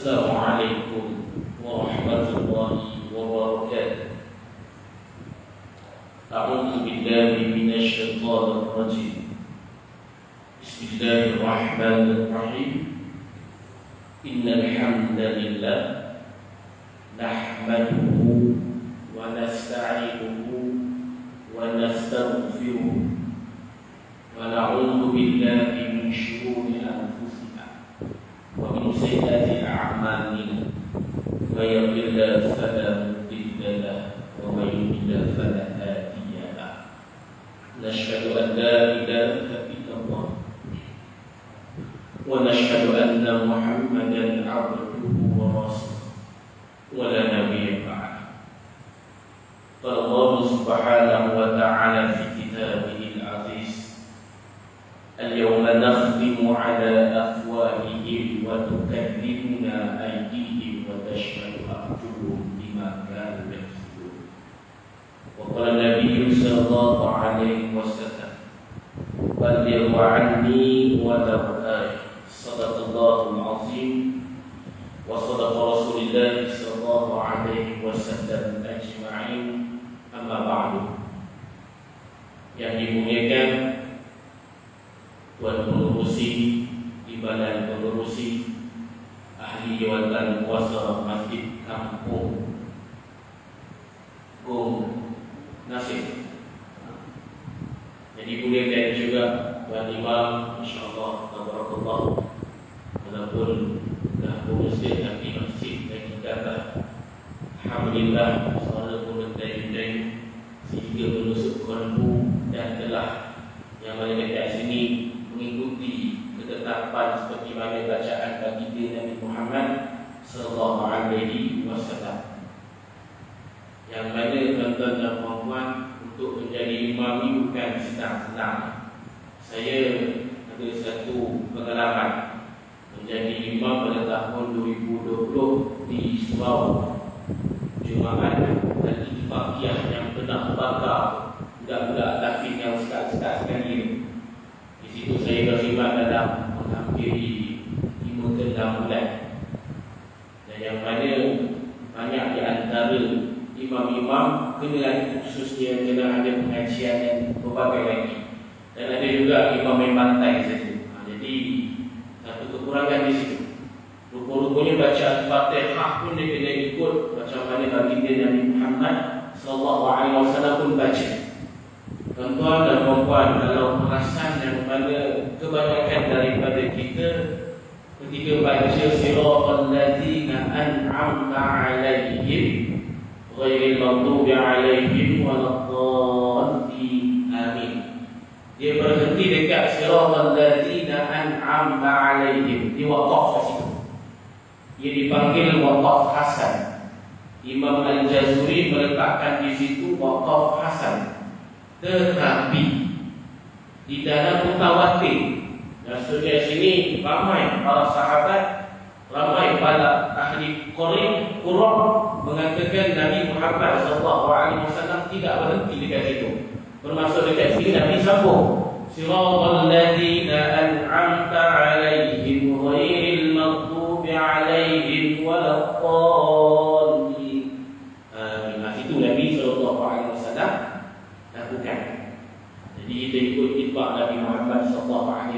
Assalamualaikum warahmatullahi wabarakatuh. A'udzu billahi minasyaitonir rajim. Bismillahirrahmanirrahim. Innal hamdalillah nahmaduhu wa nasta'inuhu wa nastaghfiruh wa na'udzu billahi min shururi anfusina wa min sayyiati a'malina. May yahdihillahu fala mudilla lahu wa may yudlil fala hadiya lahu. Nashhadu an la ilaha illallah wa nashhadu anna Muhammadan 'abduhu wa rasuluh wa la nabiyya ba'dahu. Qala Allah subhanahu wa ta'ala fi kitabihil 'aziz: Al-yawma nakhtimu 'ala afwahihim wa tukallimuna aydihim wa tashhadu arjuluhum bima kanu yaksibun. Wa qala an-nabiy sallallahu alaihi wasallam: Ballighu 'anni walau ayah. Sadaqallahul 'azim wa sadaqa Rasulullah sallallahu alaihi wasallam ajma'in. Amma ba'du. Yang dimuliakan Tuan Pengurusi, Timbalan Pengurusi, Ahli Jawatan Kuasa Masjid Kampung Gong Nasib. Jadi dimuliakan juga Tuan Imam, insyaAllah, tabarakallah. Walaupun dah berusir tapi masjid lagi kata alhamdulillah, suara pun dari sehingga menusuk kolbu dan telah yang mana dekat sini mengikuti ketetapan seperti mana bacaan baginda Nabi Muhammad sallallahu alaihi wasallam. Yang mana tuan-tuan dan puan-puan, untuk menjadi imam ini bukan senang-senang. Saya ada satu pengalaman menjadi imam pada tahun 2020 di Surau Jumaat dan Ittifaqiyah yang pernah bakar budak-budak tahfiz yang sekat-sekat sekali. Di situ saya berkhidmat dalam menghampiri 5 ke 6 bulan. Dan yang mana banyak di antara imam-imam kena khususnya kena ada pengajian dan berbagai lagi. Dan ada juga imam yang pantai saja. Jadi satu kekurangan di situ. Rupa-rupanya baca Al-Fatihah pun dia kena ikut macam mana baginda Nabi Muhammad sallallahu alaihi wasallam pun baca. Tuan-tuan dan puan-puan, kalau perasan yang mana kebanyakan daripada kita ketika baca siratal ladzina an'amta 'alaihim ghairil maghdubi 'alaihim waladdallin, amin. Dia berhenti dekat siratal ladzina an'amta 'alaihim, di waqaf di situ. Ia dipanggil waqaf hasan. Imam Al-Jazuri meletakkan di situ waqaf hasan. Tetapi di dalam mutawatir, maksudnya sini ramai para sahabat, ramai para ahli Quran mengatakan Nabi Muhammad SAW tidak berhenti dekat situ. Bermaksud dekat sini Nabi sambung siratal ladzina an'amta 'alaihim ghairil maghdubi 'alaihim waladdallin. Itu Nabi SAW lakukan. Jadi kita ikut itbaq Nabi Muhammad SAW lah.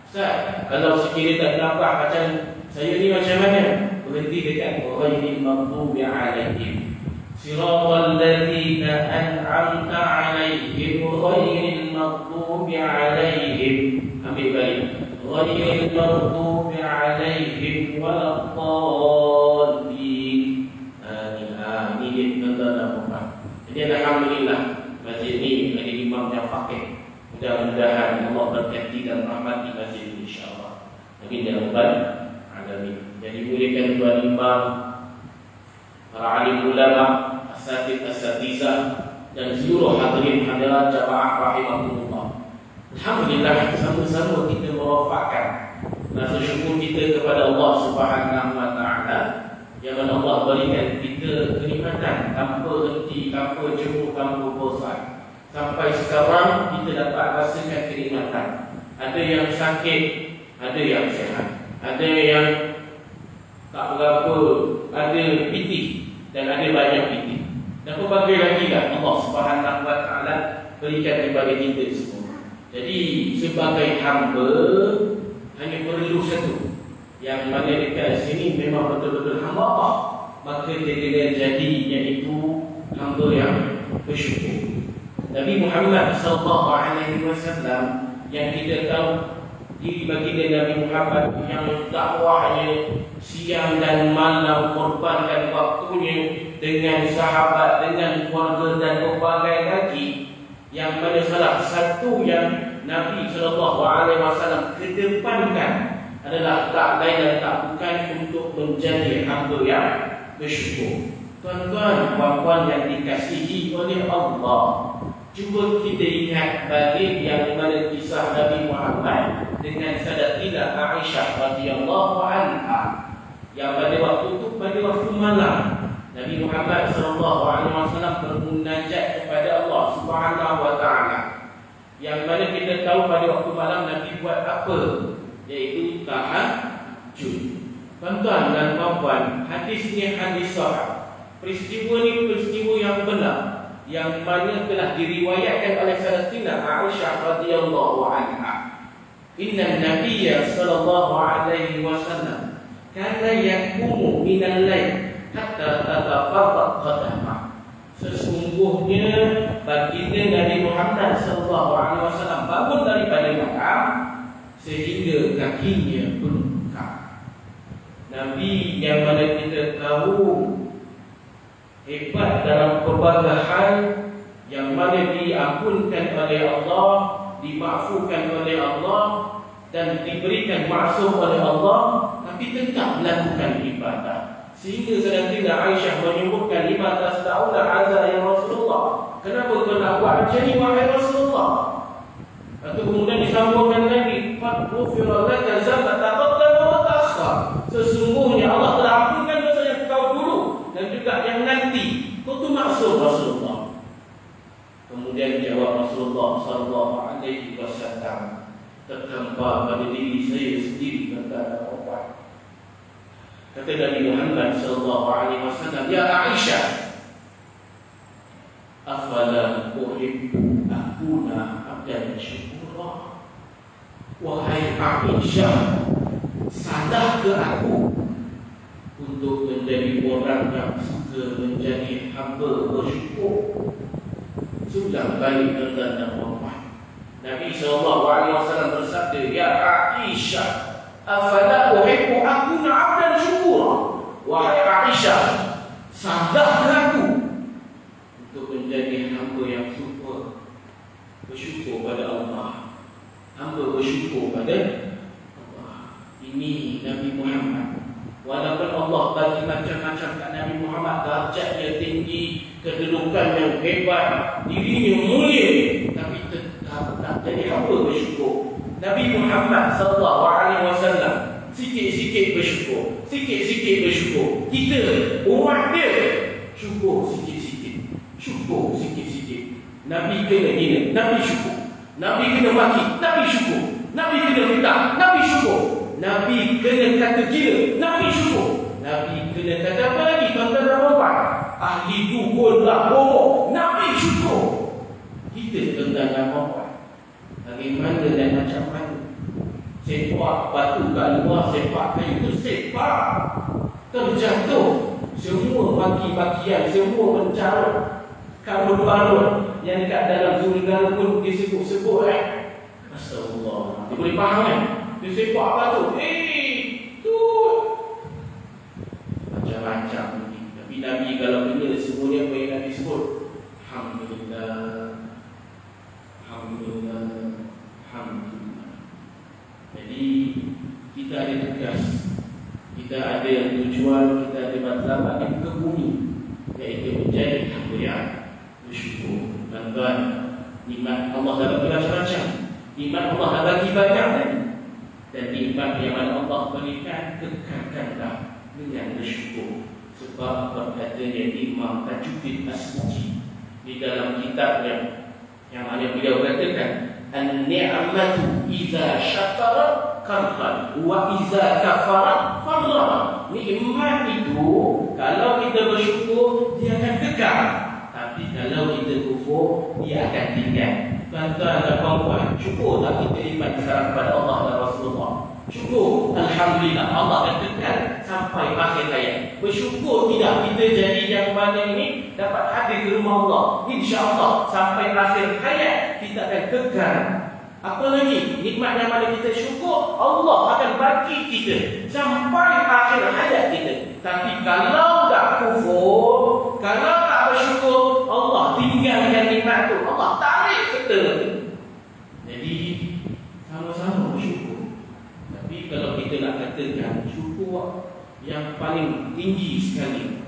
Ustaz, kalau sekiranya tak nampak macam saya ni macam mana? Berhenti dekat ghairil maghdubi 'alaihim. Siratal ladzina an'amta 'alaihim ghairil maghdubi 'alaihim. Ambil balik. Ghairil maghdubi 'alaihim waladdallin. Ini dia tuan-tuan. Jadi alhamdulillah masjid ini ada imam yang faqih. Mudah-mudahan Allah berkati dan rahmati masjid ini insya-Allah. Amin ya rabbal alamin. alamin. Jadi muliakan tuan imam, para alim ulama, asatizah dan seluruh hadirin hadirat jamaah rahimahumullah. Alhamdulillah, sama-sama kita merafakkan rasa syukur kita kepada Allah Subhanahu wa taala yang mana Allah berikan kita kenikmatan tanpa henti, tanpa jemu, tanpa bosan. Sampai sekarang kita dapat rasakan kenikmatan. Ada yang sakit, ada yang sihat, ada yang tak berapa, ada pitih dan ada banyak pitih. Dan pelbagai lagi lah Allah Subhanahu wa taala berikan kepada kita semua. Jadi sebagai hamba hanya perlu satu, yang mana dekat sini memang betul-betul hamba Allah, maka dia kena jadi, iaitu hamba yang bersyukur. Nabi Muhammad sallallahu alaihi wasallam yang kita tahu diri baginda Nabi Muhammad yang dakwahnya siang dan malam, korbankan waktunya dengan sahabat, dengan keluarga dan berbagai lagi, yang mana salah satu yang Nabi sallallahu alaihi wasallam kedepankan adalah tak lain dan tak bukan untuk menjadi hamba yang bersyukur. Tuan-tuan, puan-puan yang dikasihi oleh Allah, cuba kita ingat bagi yang mana kisah Nabi Muhammad dengan Sayyidatina Aisyah radhiyallahu anha, yang pada waktu itu, pada waktu malam, Nabi Muhammad sallallahu alaihi wasallam bermunajat kepada Allah Subhanahu wa taala. Yang mana kita tahu pada waktu malam Nabi buat apa? Iaitu tahajud. Tuan-tuan dan puan-puan, hadis ni hadis sahih. Peristiwa ni peristiwa yang benar, yang mana telah diriwayatkan oleh Sayyidatina Aisyah radhiyallahu anha. Inna Nabiyya sallallahu alaihi wasallam kana yaqumu minal lail hatta tatafarraq qadamah. Sesungguhnya baginda Nabi Muhammad sallallahu alaihi wasallam bangun daripada malam sehingga kakinya bengkak. Nabi yang mana kita tahu hebat dalam pelbagai hal, yang mana diampunkan oleh Allah, dimaafkan oleh Allah dan diberikan maksum oleh Allah, tapi tetap melakukan ibadah. Sehingga Sayyidatina Aisyah menyebutkan 15 tahun azza ya Rasulullah, kenapa kau nak buat macam ni wahai Rasulullah? Atau kemudian disambungkan lagi, qad ghufira laka dhanba taqaddama wa ta'akhkhar. Sesungguhnya Allah telah ampunkan dosa yang kau dulu dan juga yang nanti. Kau tu maksud Rasulullah. Kemudian jawab Rasulullah sallallahu alaihi wasallam, tertampak pada diri saya sendiri kata Allah. Kata Nabi Muhammad sallallahu alaihi wasallam, ya Aisyah, afala uhibbu akuna abdan syukura. Wahai Aisyah, sadar ke aku untuk menjadi orang yang suka menjadi hamba bersyukur? Sudah baik tuan-tuan dan puan-puan. Nabi SAW bersabda, ya Aisyah, afala uhibbu akuna abdan syukura. Wahai Aisyah, sadar ke aku untuk menjadi hamba yang suka bersyukur pada Allah, hamba bersyukur pada Allah. Ini Nabi Muhammad. Walaupun Allah bagi macam-macam kat Nabi Muhammad, darjatnya tinggi, kedudukan yang hebat, dirinya mulia, tapi tetap tak jadi hamba bersyukur. Nabi Muhammad sallallahu alaihi wasallam sikit-sikit bersyukur, sikit-sikit bersyukur. Kita umat dia syukur sikit-sikit, syukur sikit-sikit. Nabi kena hina, Nabi syukur. Nabi kena maki, Nabi syukur. Nabi kena fitnah, Nabi syukur. Nabi kena kata gila, Nabi syukur. Nabi kena kata apa lagi? Tuan-tuan dan puan-puan, ahli dukun lah, bohong, Nabi syukur. Kita tuan-tuan dan puan-puan, bagaimana dan macam mana? Sepak batu kat luar, sepak kayu tu sepak, terjatuh, semua maki-makian, semua mencarut, karut-karut yang dekat dalam surga pun disebut-sebut Astagfirullah. Dia boleh faham kan? Dia sepak batu, tu macam-macam ni. Tapi Nabi kalau kena semuanya apa yang Nabi sebut, Alhamdulillah, Alhamdulillah, Alhamdulillah. Jadi kita ada tugas kita ada tujuan, kita ada matlamat yang ke bumi, iaitu menjadi hamba yang bersyukur. Tuan-tuan, nikmat Allah dalam macam-macam. Nikmat Allah dah bagi banyak tadi, dan nikmat yang mana Allah berikan, kekalkanlah dengan bersyukur. Sebab berkatanya Imam Tajuddin As-Subki di dalam kitab yang mana beliau katakan, an-ni'matu idza syakara karhan wa idza kafara farra. Nikmat itu kalau kita bersyukur dia akan kekal, tapi kalau kita kufur dia akan tinggal. Tuan-tuan dan puan-puan, syukur tak kita iman sekarang kepada Allah dan Rasulullah? Syukur, alhamdulillah, Allah akan kekal sampai akhir hayat. Bersyukur tidak kita jadi yang mana ini dapat hadir ke rumah Allah, insya-Allah sampai akhir hayat kita akan kekal. Apa lagi? Nikmat yang mana kita syukur, Allah akan bagi kita sampai akhir hayat kita. Tapi kalau tak kufur, kalau tak bersyukur, Allah tinggalkan nikmat tu, Allah tarik kita. Jadi sama-sama bersyukur. Tapi kalau kita nak katakan syukur yang paling tinggi sekali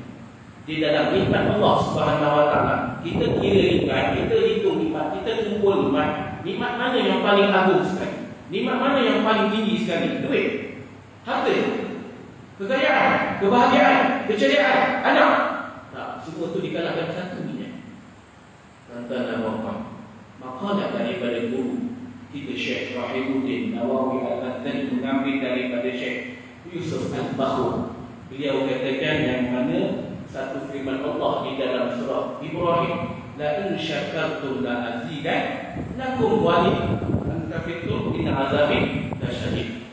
di dalam nikmat Allah Subhanahu Wa Taala, kita kira nikmat, kita hitung nikmat, kita kumpul nikmat. Nikmat mana yang paling agung sekali? Nikmat mana yang paling tinggi sekali? Duit, harta, kekayaan, kebahagiaan, keceriaan, anak. Tak, semua itu dikalahkan satu minyak. Tuan-tuan dan puan-puan, maqalah daripada guru kita Syekh Rahimuddin Nawawi Al-Madani mengambil daripada Syekh Yusuf Al-Bakhur. Beliau katakan yang mana satu firman Allah di dalam surah Ibrahim, la in syakartum la azidannakum wa in kafartum inna azabi lasyadid.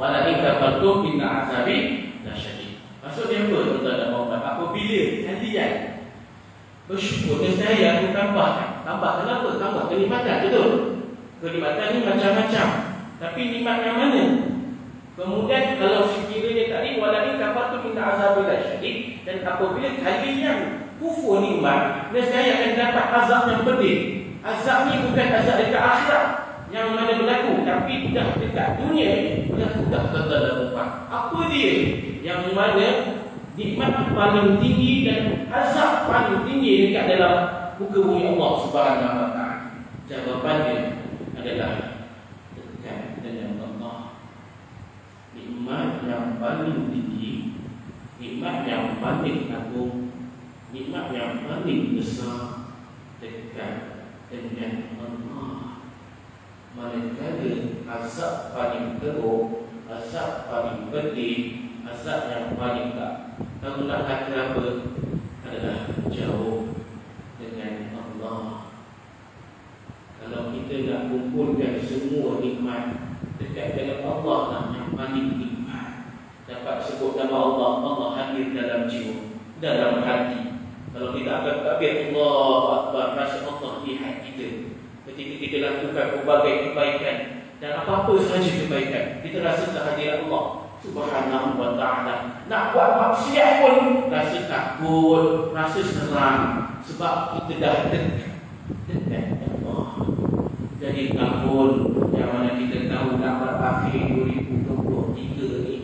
Wa la in kafartum inna azabi lasyadid. Maksudnya apa tuan-tuan dan puan-puan? Apabila kalian bersyukur, nescaya aku tambahkan. Tambah kenapa? Tambah kenikmatan, betul? Kenikmatan ni macam-macam. Tapi nikmat yang mana? Kemudian kalau sekiranya tadi walain kafartum minna azabil syadid, dan apabila kalian kufur nikmat, nescaya akan dapat azab yang pedih. Azab ni bukan azab dekat akhirat yang mana berlaku, tapi dah dekat dunia berlaku dah dalam. Apa dia? Yang mana nikmat paling tinggi dan azab paling tinggi dekat dalam muka bumi Allah Subhanahu Wa Taala. Jawapannya adalah dekat dengan Allah. Nikmat yang paling tinggi, nikmat yang paling agung, nikmat yang paling besar dekat dengan Allah. Manakala azab paling teruk, azab paling pedih, azab yang paling tak tahu nak kata apa adalah jauh dengan Allah. Kalau kita nak kumpulkan semua nikmat dekat dengan Allah lah yang paling nikmat, dapat sebut nama Allah, Allah hadir dalam jiwa, dalam hati. Kalau kita akan takbir Allahu Akbar, rasa Allah lihat kita. Ketika kita lakukan berbagai kebaikan dan apa-apa sahaja kebaikan, kita rasa kehadiran Allah Subhanahu Wa Taala. Nak buat maksiat pun rasa takut, rasa seram, sebab kita dah dekat Allah. Jadi tahun yang mana kita tahu nak berakhir 2023 ni,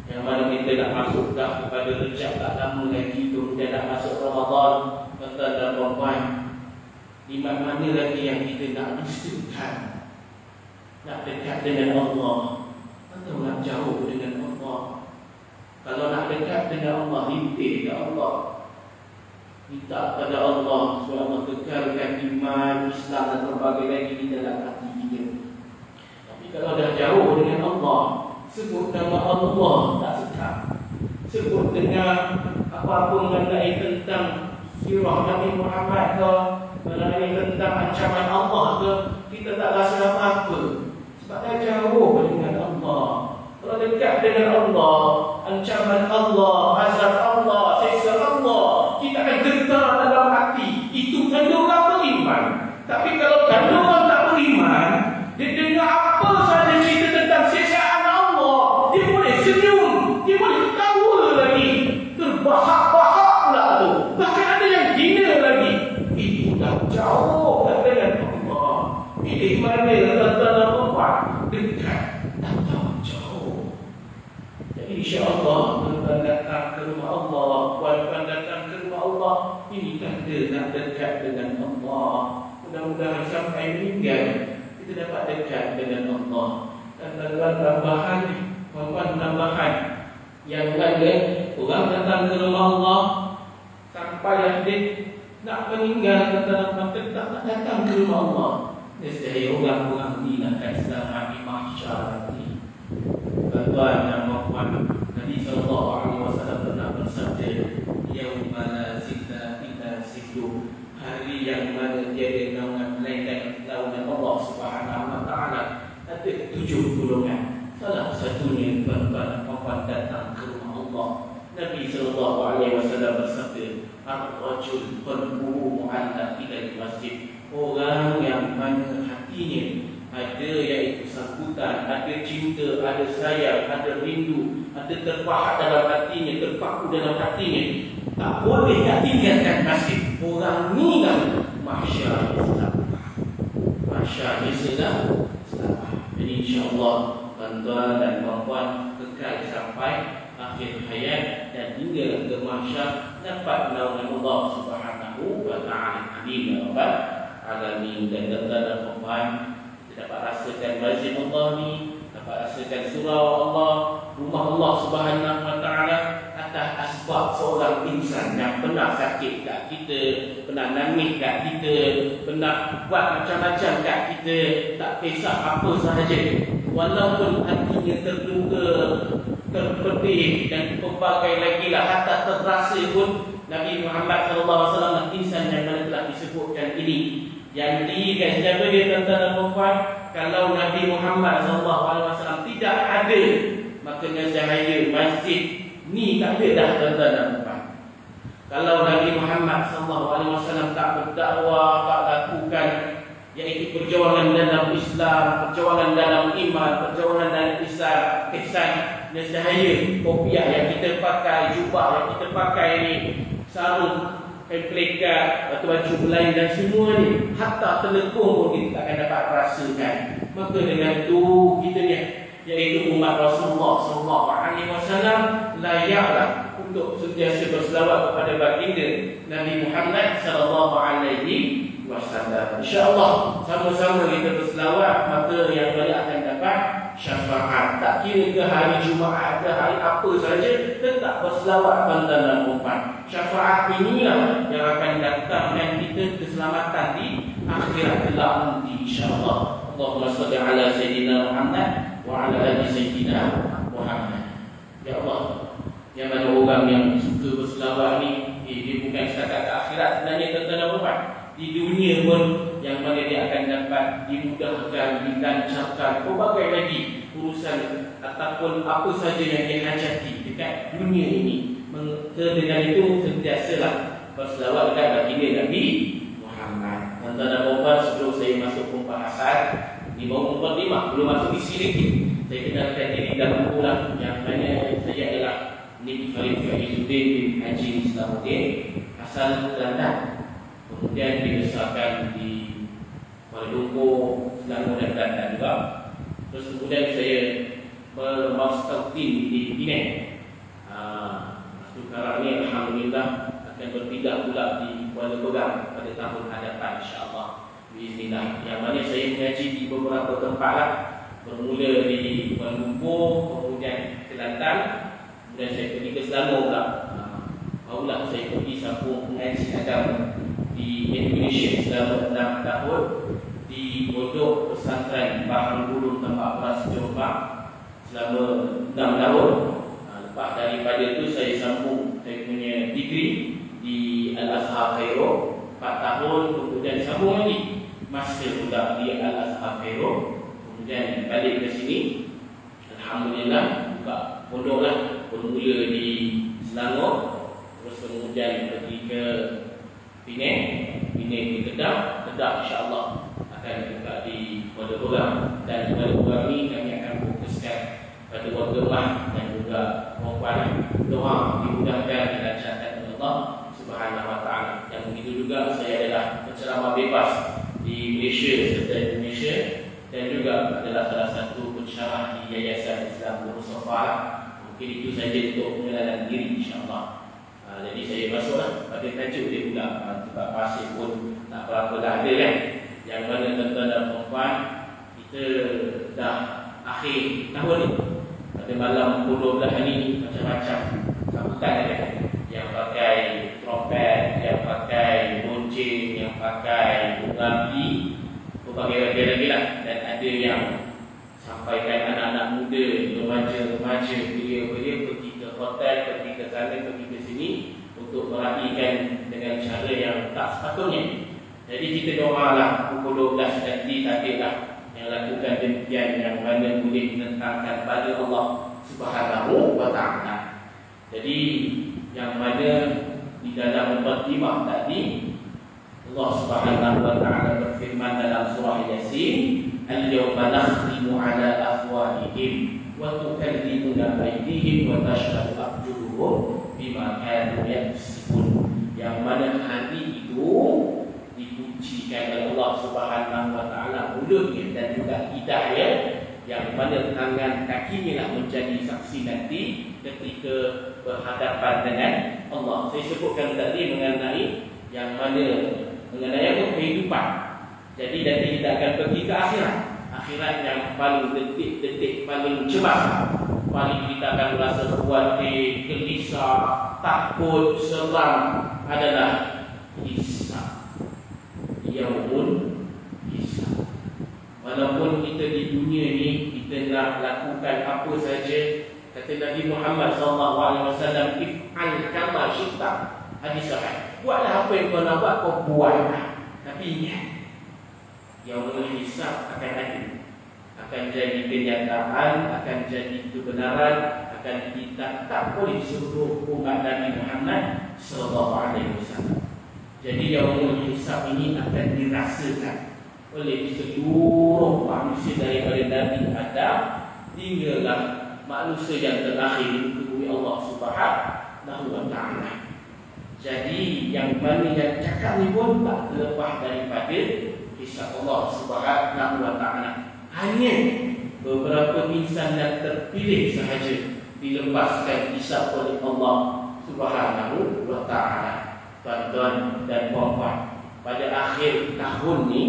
yang mana kita nak masuk dah kepada Rejab, tak lama lagi tu kita nak masuk Ramadan. Tuan-tuan dan puan-puan, nikmat mana lagi yang kita nak dustakan? Nak dekat dengan Allah atau nak jauh dengan Allah? Kalau nak dekat dengan Allah, rintik ke Allah, minta kepada Allah supaya Allah kekalkan iman, Islam dan berbagai lagi di dalam hati kita. Tapi kalau dah jauh dengan Allah, sebut nama Allah tak sedap, sebut dengan apa-apa mengenai tentang sirah Nabi Muhammad ke, mengenai tentang ancaman Allah ke, kita tak rasa apa-apa, sebab dah jauh dengan Allah. Kalau dekat dengan Allah, ancaman Allah, azab Allah, siksa Allah, kita akan gentar dalam hati. Itu tanda orang beriman. Tapi kalau tanda orang tak beriman, dia dengar apa saja cerita tentang siksaan Allah, dia boleh senyum, dia boleh ketawa lagi, terbahak-bahak pula tu. Bahkan ada yang hina lagi. Itu dah jauh dengan Allah. Pilih mana tuan-tuan dan puan-puan, dekat atau jauh. Jadi insya-Allah tuan datang ke rumah Allah, puan datang ke rumah Allah, ini tanda nak dekat dengan Allah. Mudah-mudahan sampai meninggal kita dapat dekat dengan Allah. Dan tambahan, puan tambahan yang ada, orang datang ke rumah Allah sampai dia nak meninggal dalam tetap nak datang ke rumah Allah. Nescaya orang-orang ini akan selamat di mahsyar nanti. Tuan dan puan, Nabi SAW pernah bersabda, yauma la zilla illa zilluh, hari yang mana tiada naungan melainkan naungan Allah Subhanahu wa taala. Ada 7 golongan. Salah satunya tuan-tuan dan puan datang ke rumah Allah. Nabi SAW bersabda, ar-rajul qalbuhu mu'allaq ila al-masjid, orang yang mana hatinya ada iaitu sambutan, ada cinta, ada sayang, ada rindu, ada terpahat dalam hatinya, terpaku dalam hatinya, tak boleh nak tinggalkan masjid. Orang ni lah mahsyar Islam. Mahsyar Islam. Jadi insya-Allah tuan-tuan dan puan-puan kekal sampai akhir hayat dan hingga ke mahsyar dapat naungan Allah Subhanahu wa taala. Amin ya rabbal alamin. Dan tuan-tuan dan puan, kita dapat rasakan mazim Allah ni, dapat rasakan surau Allah, rumah Allah Subhanahu wa taala atas asbab seorang insan yang pernah sakit kat kita, pernah nangis kat kita, pernah buat macam-macam kat kita, tak kisah apa sahaja, walaupun hatinya terluka, terpedih dan pelbagai lagi lah, hatta terasa pun. Nabi Muhammad SAW insan yang mana telah disebutkan ini, yang dirikan siapa dia tuan-tuan dan puan, kalau Nabi Muhammad SAW tidak ada, maka nescaya masjid ni tak ada dah tuan-tuan dan puan. Kalau Nabi Muhammad SAW tak berdakwah, tak lakukan iaitu perjuangan dalam Islam, perjuangan dalam iman, perjuangan dalam ihsan, nescaya kopiah yang kita pakai, jubah yang kita pakai ni, sarung, plekat atau baju lain dan semua ni, hatta telekung pun kita akan dapat rasakan. Maka dengan tu kita ni, iaitu umat Rasulullah SAW, layaklah untuk sentiasa berselawat kepada baginda Nabi Muhammad SAW. InsyaAllah sama-sama kita berselawat, maka yang banyak akan dapat syafaat. Tak kira ke hari Jumaat ke hari apa saja, tetap berselawat tuan-tuan dan puan. Syafaat inilah yang akan datangkan kita keselamatan di akhirat kelak nanti, insyaAllah. Allahumma salli ala Sayyidina Muhammad wa ala ali Sayyidina Muhammad. Ya Allah, yang mana orang yang suka berselawat ni, dia bukan setakat ke akhirat sebenarnya tuan-tuan dan puan. Di dunia pun yang mana dia akan dapat dimudahkan, dilancarkan pelbagai lagi urusan ataupun apa saja yang dia hajati dekat dunia ini. Maka dengan itu sentiasalah berselawat dekat baginda Nabi Muhammad. Tuan-tuan dan puan, sebelum saya masuk pembahasan ni, baru mukadimah, belum masuk isi lagi, saya kenalkan diri dahulu lah. Yang mana saya adalah Nik Khalif Faizuddin bin Haji Islamuddin, asal Kelantan. Kemudian dibesarkan di Kuala Lumpur, Selangor dan Kelantan juga. Terus kemudian saya bermaster team di Penang. Sekarang ni alhamdulillah akan berpindah pula di Kuala Lumpur pada tahun hadapan, insya-Allah. Bismillah. Yang mana saya mengaji di beberapa tempat lah. Bermula di Kuala Lumpur, kemudian Kelantan, kemudian saya pergi ke Selangor pula. Barulah saya pergi sambung mengaji agama di Indonesia selama 6 tahun di Pondok Pesantren Bahrul Ulum Tempat Beras Jombang selama 6 tahun. Lepas daripada itu saya sambung saya punya degree di Al-Azhar Cairo 4 tahun, kemudian sambung lagi master juga di Al-Azhar Cairo, kemudian balik ke sini. Alhamdulillah buka pondok lah, bermula di Selangor, terus kemudian pergi ke Penang ke Kedah insya-Allah akan buka di Kuala Lumpur. Dan Kuala Lumpur ni kami akan fokuskan pada warga Mah dan juga perempuan. Doa dimudahkan, dilancarkan oleh Allah Subhanahu wa taala. Yang begitu juga saya adalah penceramah bebas di Malaysia serta Indonesia, dan juga adalah salah satu pensyarah di Yayasan Islam Mustafa Mungkin itu saja untuk pengenalan diri insya-Allah. Jadi saya masuklah pada tajuk dia pula. Sebab masih pun tak berapa dah ada kan. Yang mana tuan-tuan dan puan, kita dah akhir tahun ni. Pada malam 12 ni macam-macam sambutan ada. Yang pakai trompet, yang pakai lonceng, yang pakai bunga api, berbagai-bagai lagi lah. Dan ada yang sampaikan anak-anak muda, remaja-remaja, belia-belia pergi ke hotel, pergi ke sana, pergi ke sini untuk meraihkan dengan cara yang tak sepatutnya. Jadi kita doalah pukul 12 nanti takdirlah yang lakukan demikian yang mana boleh menentangkan pada Allah Subhanahu wa ta'ala. Jadi yang mana di dalam mukadimah tadi Allah Subhanahu wa ta'ala berfirman dalam surah Yasin, al-yawma nakhtimu ala afwahihim wa tukallimuna aydihim wa tashhadu arjuluhum bima kanu yaksibun. Yang mana hari itu dipujikan oleh Allah Subhanahu wa ta'ala mulutnya dan juga lidahnya, yang mana tangan kakinya lah menjadi saksi nanti ketika berhadapan dengan Allah. Saya sebutkan tadi mengenai yang mana mengenai kehidupan. Jadi nanti kita akan pergi ke akhirat. Akhirat yang paling detik-detik paling cemas. Paling kita akan merasa khawatir, gelisah, takut, seram adalah hisab. Yaumul hisab. Walaupun kita di dunia ni kita nak lakukan apa saja, kata Nabi Muhammad SAW, if'al kama syi'ta. Hadis sahih. Buatlah apa yang kau nak buat, kau buatlah. Tapi ingat, yaumul hisab akan ada. Akan jadi kenyataan, akan jadi kebenaran, akan kita tak boleh suruh umat Nabi Muhammad SAW. Jadi yaumul hisab ini akan dirasakan oleh seluruh manusia daripada Nabi Adam hinggalah manusia yang terakhir di bumi Allah Subhanahu wa ta'ala. Jadi yang mana yang cakap ni pun tak terlepas daripada hisab Allah Subhanahu wa ta'ala. Hanya beberapa insan yang terpilih sahaja dilepaskan hisab oleh Allah Subhanahu wa ta'ala. Tuan-tuan dan puan-puan, pada akhir tahun ni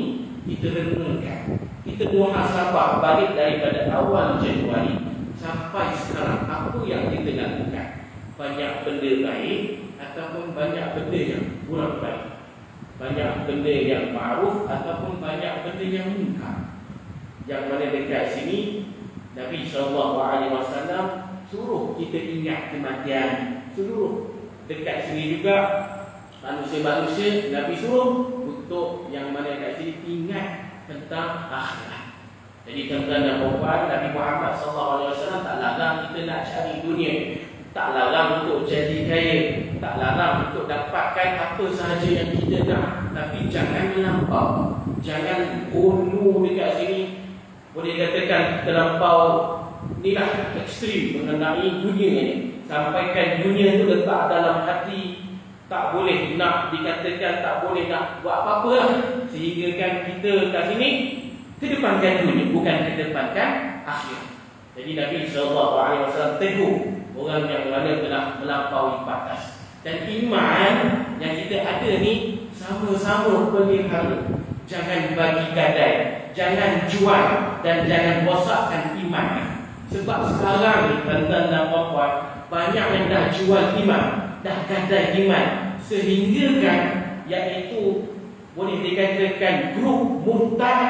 kita renungkan, kita muhasabah balik daripada awal Januari sampai sekarang, apa yang kita lakukan. Banyak benda baik ataupun banyak benda yang kurang baik, banyak benda yang ma'ruf ataupun banyak benda yang munkar. Yang mana dekat sini Nabi SAW suruh kita ingat kematian. Suruh dekat sini juga manusia-manusia Nabi suruh untuk yang mana kat sini ingat tentang akhirat. Jadi tuan-tuan dan puan, Nabi Muhammad SAW tak larang kita nak cari dunia, tak larang untuk jadi kaya, tak larang untuk dapatkan apa sahaja yang kita nak. Tapi jangan melampau, jangan hulu dekat sini. Boleh katakan terlampau inilah ekstrim mengenai dunia ni. Sampaikan dunia tu letak dalam hati, tak boleh nak dikatakan, tak boleh nak buat apa-apa lah. Sehingga kan kita kat sini kedepankan dunia, bukan kedepankan akhir. Jadi Nabi SAW tegur orang yang mana telah melampaui batas. Dan iman yang kita ada ni sama-sama pelihara. Jangan bagi gadai, jangan jual dan jangan rosakkan iman. Sebab sekarang ni tuan-tuan dan puan-puan, banyak yang dah jual iman, dah gadai iman, sehingga kan iaitu boleh dikatakan grup murtad,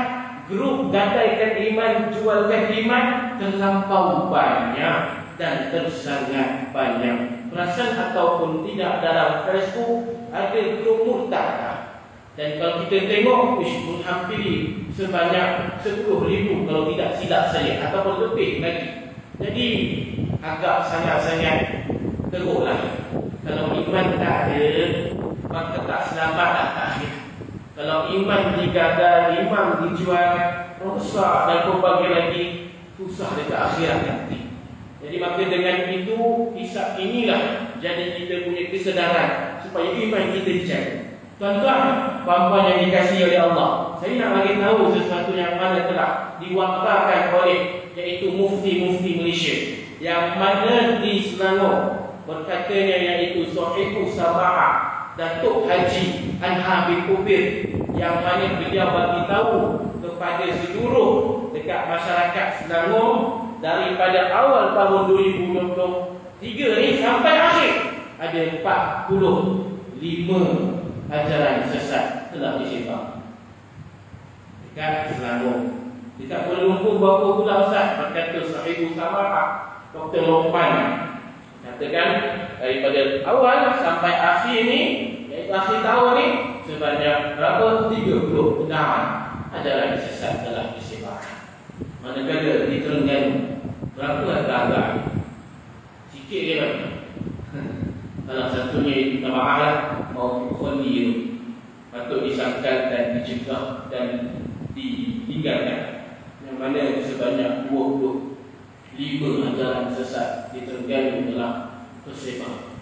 grup gadaikan iman, jualkan iman terlampau banyak dan tersangat banyak. Perasan ataupun tidak dalam Facebook ada grup murtad. Dan kalau kita tengok, menghampiri sebanyak 10,000 kalau tidak silap saya, ataupun lebih lagi. Jadi agak sangat-sangat teruklah. Kalau iman tak ada, maka tak selamatlah akhir. Kalau iman digadai, iman dijual, rosak dan berbagai lagi, susah dekat akhirat nanti. Jadi maka dengan itu, hisab inilah jadi kita punya kesedaran supaya iman kita dijaga. Tuan-tuan, puan-puan yang dikasihi oleh Allah, saya nak bagi tahu sesuatu yang mana telah diwakilkan oleh iaitu mufti-mufti Malaysia. yang mana di Selangor berkatanya iaitu Sahibu Sabah Datuk Haji Anha bin Kubir, yang mana beliau bagi tahu kepada seluruh dekat masyarakat Selangor daripada awal tahun 2023 ni sampai akhir ada 45 ajaran sesat telah disebar dekat Selangor. Dekat Kuala Lumpur berapa pula Ustaz? Berkata Sahibu Sabah Dr. Lokman katakan daripada awal sampai akhir ni, iaitu akhir tahun ni, sebanyak berapa? 30 pegangan ajaran sesat telah disebarkan. Manakala di Terengganu berapa agak-agak sikit je kan? Salah satunya itu Tamahal mau Kholi itu patut disangkal dan dicegah dan ditinggalkan, yang mana sebanyak 25 ajaran sesat di Terengganu telah tersebar.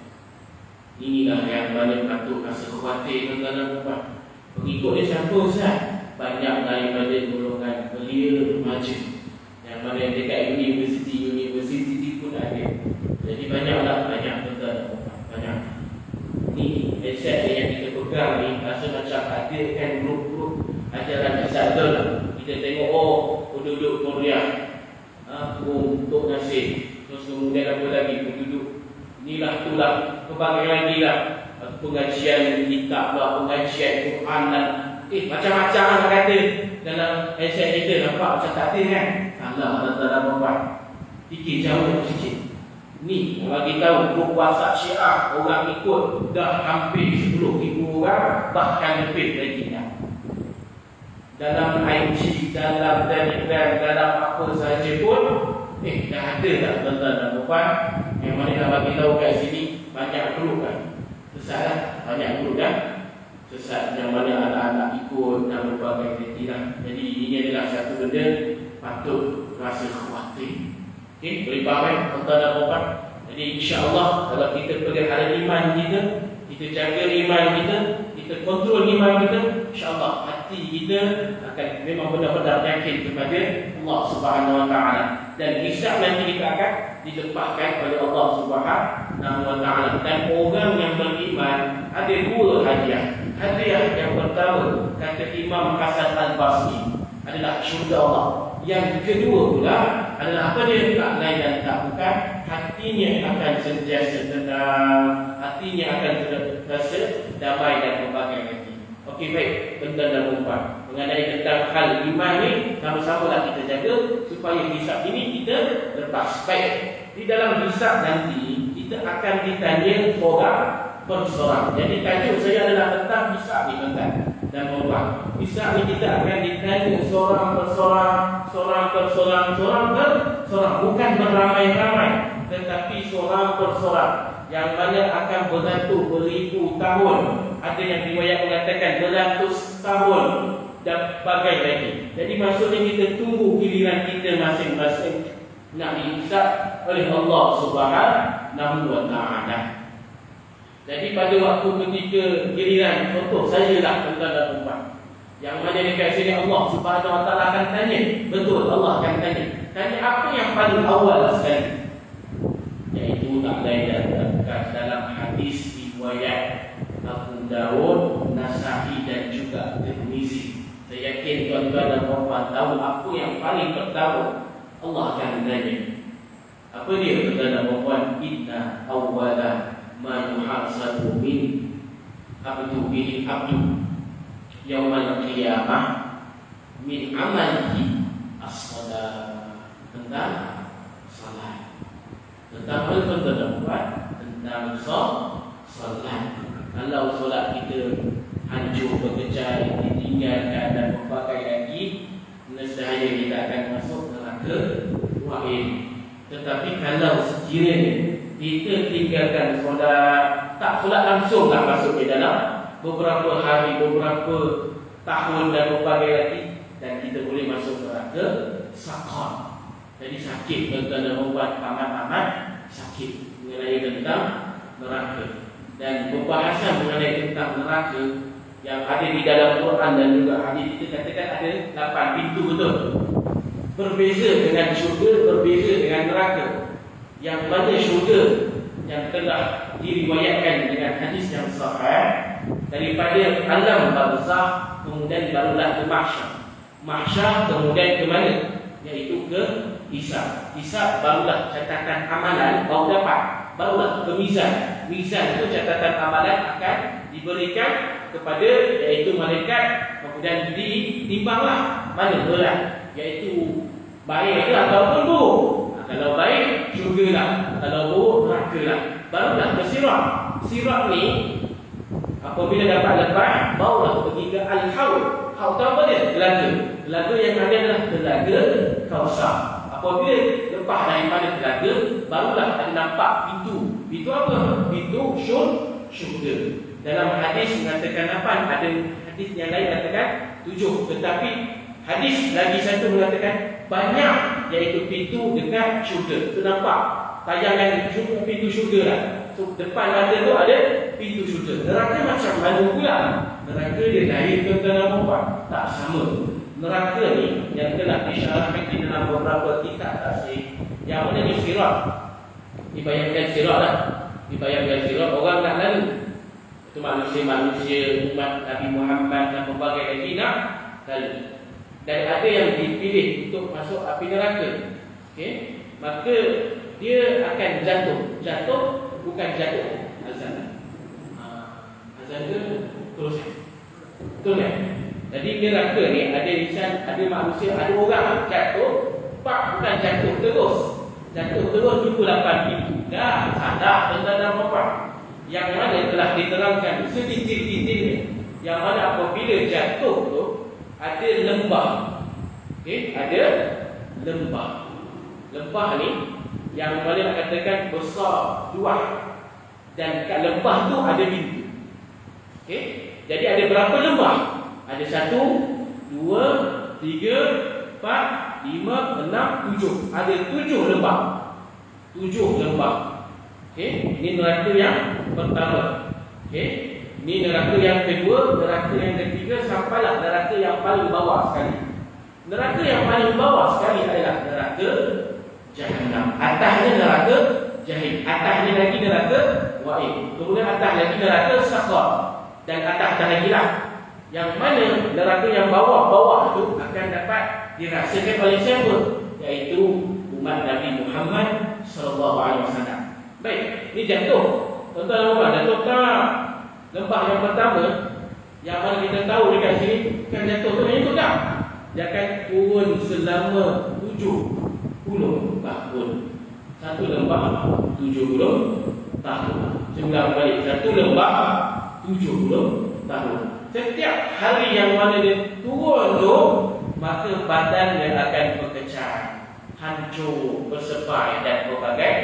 Inilah yang banyak patut rasa khawatir tuan-tuan dan puan. Pengikut dia siapa Ustaz? Banyak daripada golongan belia remaja, yang mana dekat universiti pun ada. Jadi banyaklah, banyak tuan-tuan dan puan, banyak. Ni aset yang kita pegang ni rasa macam ada kan grup-grup ajaran sesat betul. Kita tengok penduduk Korea untuk nasib, terus kemudian apa lagi penduduk inilah itulah pelbagai lagi lah, pengajian kitab lah, pengajian Quran lah, macam-macam lah kata dalam aset kita. Nampak macam tak ada kan? Allah dalam buat fikir jauh sikit. Ni bagi tahu grup WhatsApp Syiah orang ikut dah hampir 10,000 orang, bahkan lebih lagi dah. Dalam IG, dalam Telegram, dalam apa sahaja pun dah ada tak tuan-tuan dan puan, yang mana dah bagi tahu kat sini banyak grup kan sesat lah, banyak grup kan sesat yang mana anak-anak ikut dan berbagai kriteria. Jadi ini adalah satu benda patut rasa khawatir. Okey, boleh faham tuan-tuan dan puan? Jadi insya-Allah kalau kita pelihara iman kita, kita jaga iman kita, kita kontrol iman kita, insya-Allah hati kita akan memang benar-benar yakin kepada Allah Subhanahu Wa Taala, dan hisab nanti kita akan ditempatkan oleh Allah Subhanahu Wa Taala. Dan orang yang beriman ada dua hadiah. Hadiah yang pertama kata Imam Hasan Al-Basri adalah syurga Allah. Yang kedua pula adalah apa dia? Tak lain dan tak bukan, hatinya akan sentiasa tenang, hatinya akan terasa damai dan berbagai hati. Okey, baik tuan-tuan dan puan, mengenai tentang hal iman ni sama-samalah kita jaga supaya hisab ini kita lepas. Baik, di dalam hisab nanti kita akan ditanya seorang per seorang. Jadi tajuk saya adalah tentang hisab ni tuan-tuan dan puan. Hisab ni kita akan ditanya seorang per seorang, seorang per seorang, seorang per seorang, bukan beramai-ramai, tetapi seorang per seorang, yang mana akan beratus beribu tahun. Ada yang riwayat mengatakan beratus tahun dan bagai lagi. Jadi maksudnya kita tunggu giliran kita masing-masing nak dihisab oleh Allah Subhanahu Wa Taala. Jadi pada waktu ketika giliran, contoh saya lah tuan-tuan dan puan, yang mana dekat sini Allah Subhanahu Wa Taala akan tanya, betul Allah akan tanya apa yang paling awal sekali, iaitu tak lain dan dalam hadis riwayat Abu Daud, Nasa'i dan juga Tirmizi. Saya yakin tuan-tuan dan puan tahu apa yang paling pertama Allah akan tanya. Apa dia tuan-tuan dan puan? Inna awwala ma yuhasabu min abdu bihi abdu yaumal qiyamah min amalihi as-salat. Tentang salat, tentang apa tuan-tuan dan puan? Tentang salat. Kalau solat kita hancur, berkecai, ditinggalkan dan berbagai lagi, nescaya kita akan masuk neraka wahid. Tetapi kalau sekiranya kita tinggalkan solat, tak solat langsung tak masuk ke dalam, beberapa hari, beberapa tahun dan berbagai lagi, dan kita boleh masuk neraka sakar. Jadi sakit tuan-tuan dan puan, amat-amat sakit mengenai tentang neraka. Dan pembahasan mengenai tentang neraka yang ada di dalam Quran dan juga hadis, kita katakan ada 8 pintu, betul. Berbeza dengan syurga, berbeza dengan neraka. yang mana syurga yang telah diriwayatkan dengan hadis yang sahih daripada alam barzakh, kemudian barulah ke mahsyar. Mahsyar kemudian ke mana? Iaitu ke hisab. Hisab barulah catatan amalan baru dapat, barulah ke mizan. Mizan itu catatan amalan akan diberikan kepada iaitu malaikat, kemudian ditimbanglah mana berat, iaitu baik ke ataupun buruk. Kalau baik, syurgalah. Kalau buruk, nerakalah. Barulah ke sirat. Sirat ni apabila dapat lepas, barulah pergi ke al-haud. Haud apa dia? Telaga. Telaga yang ada adalah telaga Kausar. Apabila lepas daripada telaga, barulah ada nampak pintu. Pintu apa? Pintu syurga. Dalam hadis mengatakan apa? Ada hadis yang lain mengatakan 7. Tetapi hadis lagi satu mengatakan banyak, iaitu pintu dekat syurga. Itu nampak tayangan pintu syurga lah. So, depan mata tu ada pintu syurga. Neraka macam mana pula? Neraka dia lahir ke dalam perempuan? Tak sama. Neraka ni yang telah disyarahkan di dalam beberapa kitab tafsir, yang mana ni sirat. Dibayangkan sirat lah. Dibayangkan sirat, orang nak lalu. Itu manusia-manusia umat Nabi Muhammad dan berbagai lagi nak lalu. Dan ada yang dipilih untuk masuk api neraka. Okay? Maka dia akan jatuh. Jatuh bukan jatuh azan. Azan tu terus. Betul kan? Jadi neraka ni ada insan, ada manusia, ada orang jatuh, pak bukan jatuh terus. Jatuh terus jumpa 8 pintu. Dah sadar tentang apa? Yang mana telah diterangkan setitik-titiknya. Yang mana apabila jatuh tu ada lembah. Okey, ada lembah. Lembah ni yang mana nak katakan besar, luas. Dan kat lembah tu ada pintu. Okey, jadi ada berapa lembah? Ada 1, 2, 3, 4, 5, 6, 7. Ada 7 lembah. 7 lembah. Okey, ini neraka yang pertama. Okey, ini neraka yang kedua, neraka yang ketiga, sampailah neraka yang paling bawah sekali. Neraka yang paling bawah sekali adalah neraka Jahannam. Atasnya neraka Jahim. Atasnya lagi neraka Wa'id. Kemudian atas lagi neraka Saqar. Dan atas dah lagi lah. Yang mana neraka yang bawah-bawah itu akan dapat dirasakan oleh siapa? Iaitu umat Nabi Muhammad SAW. Baik, ini jatuh. Tuan-tuan apa? Jatuh tak? Lembah yang pertama, yang mana kita tahu dekat sini, kan jatuh tu yang itu tak? Dia akan turun selama 70 tahun. Satu lembah 70 tahun. Jumlah balik, satu lembah 70 tahun. Setiap hari yang mana dia turun tu, maka badan dia akan berkecam, hancur, bersepai dan berbagai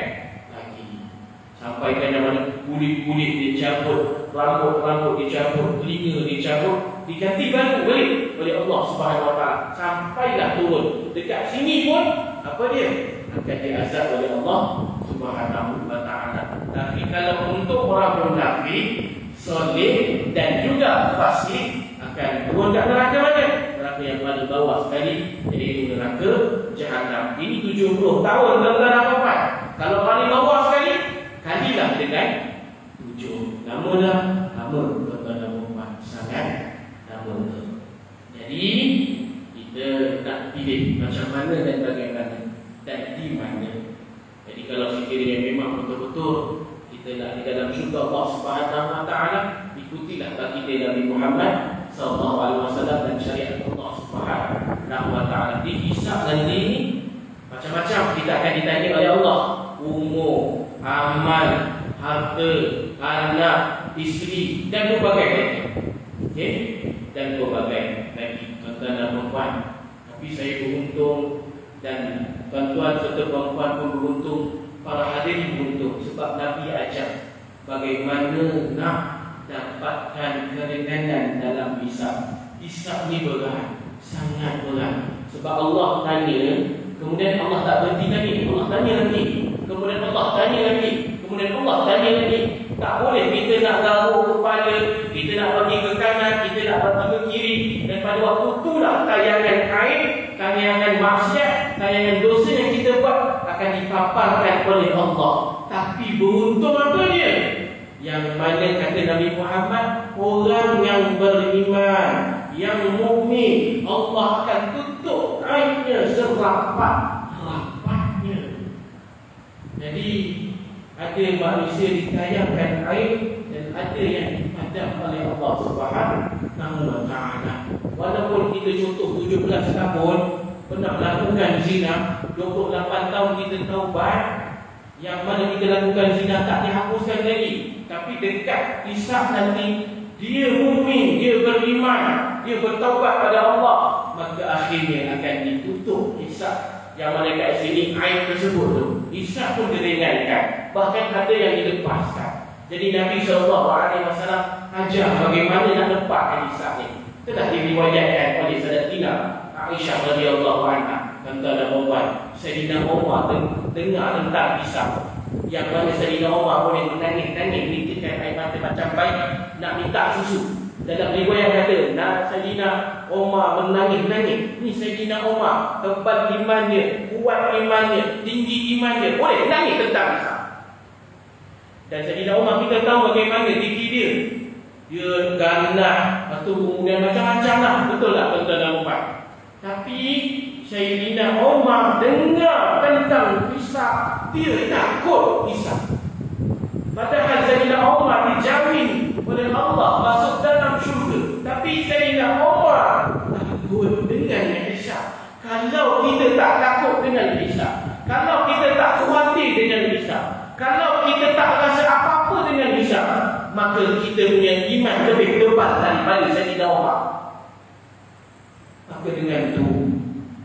lagi. Sampaikan yang mana kulit-kulit dicabut, rambut-rambut dicabut, telinga dicabut, diganti baru balik oleh Allah Subhanahu Wa Taala. Sampailah turun dekat sini pun apa dia? Akan diazab oleh Allah Subhanahu Wa Taala. Tapi kalau untuk orang munafik, soleh dan juga fasik, akan turun kat neraka mana? Neraka yang paling bawah sekali, iaitu neraka Jahannam. Ini 70 tahun tuan-tuan apa? Kalau paling bawah sekali, kalilah dengan 7. Lama dah, lama tuan-tuan dan puan, sangat lama. Jadi kita nak pilih macam mana dan bagaimana dan di mana. Jadi kalau sekiranya memang betul-betul kita nak di dalam syurga Allah Subhanahu Wa Taala, ikutilah baginda Nabi Muhammad SAW dan syariat Allah Subhanahu Wa Taala. Dihisab nanti macam-macam kita akan ditanya oleh Allah. Umur, amal, harta, anak, isteri dan berbagai lagi. Okey, dan berbagai lagi. Tuan-tuan dan puan, tapi saya beruntung dan tuan-tuan serta puan-puan pun beruntung, para hadirin beruntung sebab Nabi ajar bagaimana nak dapatkan kerendahan dalam hisab. Hisab ni berat, sangat berat. Sebab Allah tanya, kemudian Allah tak berhenti lagi, Allah tanya lagi, kemudian Allah tanya lagi, kemudian Allah tanya lagi. Tak boleh kita nak garuk kepala, kita nak pergi ke kanan, kita nak pergi ke kiri. Dan pada waktu itulah tayangan aib, tayangan maksiat, tayangan dosa yang kita buat akan dipakai dipaparkan oleh Allah. Tapi beruntung apa dia? Yang mana kata Nabi Muhammad, orang yang beriman, yang mukmin, Allah akan tutup aibnya serapat-rapatnya. Jadi ada manusia ditayangkan aib dan ada yang dipadam oleh Allah Subhanahu wa taala. Walaupun kita contoh 17 tahun pernah melakukan zina, 28 tahun kita taubat, yang mana kita lakukan zina tak dihapuskan lagi, tapi dekat hisab nanti dia mukmin, dia beriman, dia bertaubat pada Allah, maka akhirnya akan ditutup hisab. Yang mana kat sini aib tersebut tu, hisab pun diringankan, bahkan ada yang dilepaskan. Jadi Nabi SAW ajar bagaimana nak lepaskan hisab ni. Telah diriwayatkan oleh Sayyidatina Aisyah radhiyallahu anha, tentang Umar. Sayyidina Umar dengar tentang hisab, yang mana Sayyidina Umar boleh menangis-nangis, menitikkan air mata macam bayi nak minta susu. Dalam riwayat kata, Sayyidina Umar menangis-nangis. Ni Sayyidina Umar, tebal imannya, kuat imannya, tinggi imannya, boleh menangis tentang hisab. Dan Sayyidina Umar kita tahu bagaimana diri dia. Dia ganas, lepas tu kemudian macam-macam lah. Betul tak tuan-tuan Umar? Tapi Sayyidina Umar dengar tentang hisab, dia takut hisab. Padahal Sayyidina Umar dijamin oleh Allah masuk dalam syurga, tapi Sayyidina Umar takut dengan hisab. Kalau kita tak takut dengan hisab, kalau kita tak khawatir dengan hisab, kalau kita tak rasa apa-apa dengan hisab, maka kita punya iman lebih tebal daripada Sayyidina Umar. Maka dengan itu,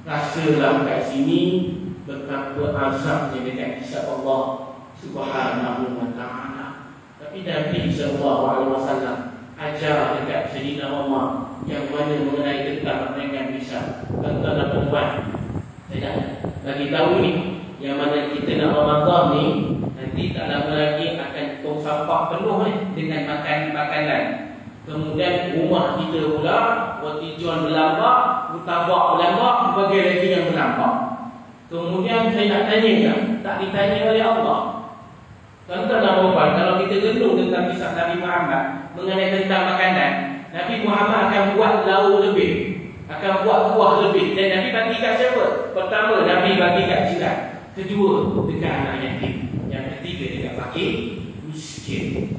rasalah kat sini betapa azabnya dekat hisab Allah Subhanahu wa ta'ala. Tapi Nabi SAW ajar dekat Sayyidina Umar yang mana mengenai tentang dengan hisab. Tuan-tuan dan puan, saya bagi tahu ni, yang mana kita nak Ramadan ni, nanti tak lama lagi akan tong sampah penuh dengan makanan. Kemudian rumah kita pula tijuan berlambak, mutabak berlambak, berbagai lagi yang berlambak. Kemudian saya nak tanya, tak ditanya oleh Allah. Tuan-tuan dan puan, kalau kita renung tentang kisah Nabi Muhammad mengenai tentang makanan, Nabi Muhammad akan buat lauk lebih, akan buat kuah lebih. Dan Nabi bagi kat siapa? Pertama, Nabi bagi kat jiran. Kedua, dekat anak yatim. Yang ketiga, dekat fakir miskin.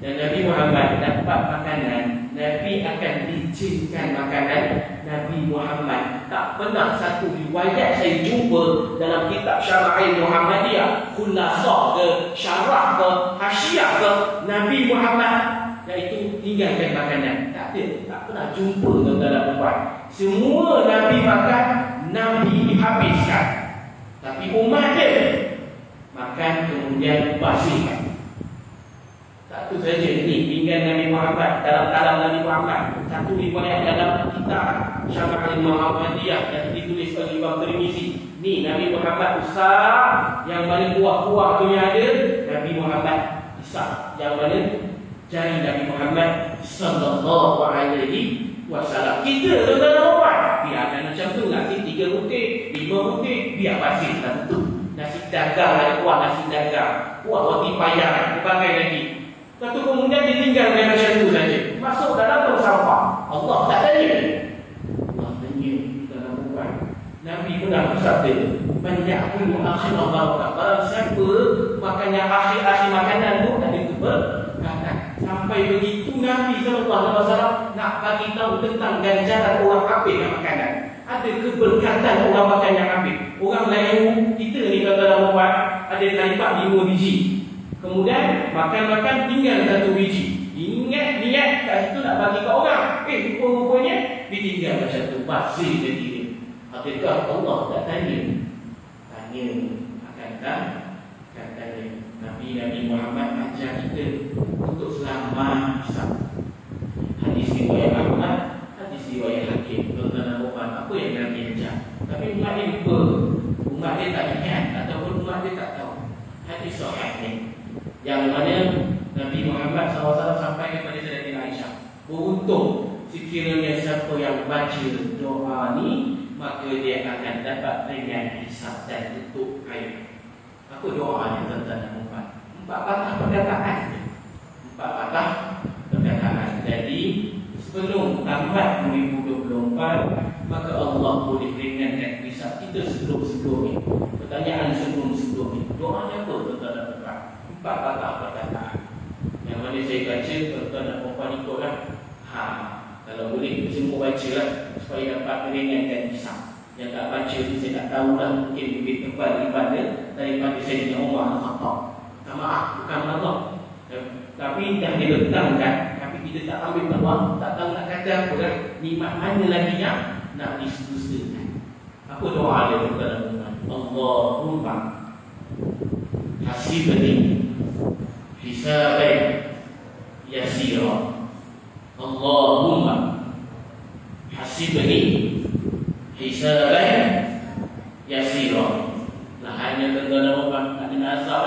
Dan Nabi Muhammad dapat makanan, Nabi akan izinkan makanan Nabi Muhammad. Tak pernah satu riwayat saya jumpa dalam kitab Syara'il Muhammadiyah, Khulasah ke, Syarah ke, Hasyiah ke, Nabi Muhammad iaitu tinggalkan makanan. Tak ada, tak pernah jumpa dalam tempat. Semua Nabi makan, Nabi habiskan. Tapi umat dia makan kemudian basihkan. Satu saja ni pinggan Nabi Muhammad, dalam kalam Nabi Muhammad. Satu riwayat dalam kitab Syara'il Muhammadiyah yang ditulis oleh Imam Tirmizi. Ni Nabi Muhammad usah, yang mana kuah-kuah tu yang ada, Nabi Muhammad isap, yang mana jari Nabi Muhammad sallallahu alaihi wasallam. Kita tuan-tuan puan, biarkan macam tu, nasi 3 butir, 5 butir, biar basih lah tu. Nasi dagang ada kuah, nasi dagang, kuah roti payah, berbagai lagi. Lepas tu kemudian ditinggalkan macam tu saja, masuk dalam tong sampah. Allah tak tanya. Allah tanya dalam bukan. Nabi pernah bersabda, "Man ya'kulu akhir barakah." Barang siapa makan yang akhir-akhir makanan tu ada keberkatan. Sampai begitu Nabi SAW nak bagi tahu tentang ganjaran orang habis yang makanan. Ada keberkatan orang makan yang habis. Orang lain kita ni kata orang ada dapat 5 biji. Kemudian makan-makan tinggal 1 biji. Ingat niat kat situ nak bagi ke orang. Rupa-rupanya ditinggal macam tu. Basih jadi dia. Adakah Allah tak tanya? Tanya. Akan tanya. Nabi Muhammad ajar kita untuk selamat hisab. Hadis riwayat Ahmad, hadis riwayat Hakim. Tuan-tuan dan puan, apa yang Nabi ajar? Tapi umat dia lupa. Umat dia tak ingat ataupun umat dia tak tahu. Hadis sahih ni, yang mana Nabi Muhammad SAW sampai kepada Sayyidatina Aisyah, beruntung sekiranya siapa yang baca doa ni, maka dia akan dapat ringan hisab dan tutup air. Apa doanya tuan-tuan dan puan? 4 patah perkataan. 4 patah perkataan. Jadi sebelum tamat 2024, maka Allah boleh ringankan hisab kita sebelum-sebelum ini. Pertanyaan sebelum-sebelum ini, doanya apa tuan-tuan dan puan? 4 patah perkataan. Yang mana saya baca, tuan-tuan dan puan ikutlah. Kalau boleh semua baca lah, supaya dapat meringankan hisab. Yang tak baca ni saya tak tahulah, mungkin lebih tepat daripada Sayyidina Umar Al-Khattab. Tak maaf, bukan Allah. Tapi dah diletangkan, tapi kita tak ambil peluang, tak tahu nak kata apa kan. Nikmat mana lagi yang nak disedustakan. Apa doa dia tuan-tuan? Allahumma hasibni hisaban yasira. Allahumma hasibni hisaban yasira. Lah hanya tuan-tuan dan puan, tak kena azab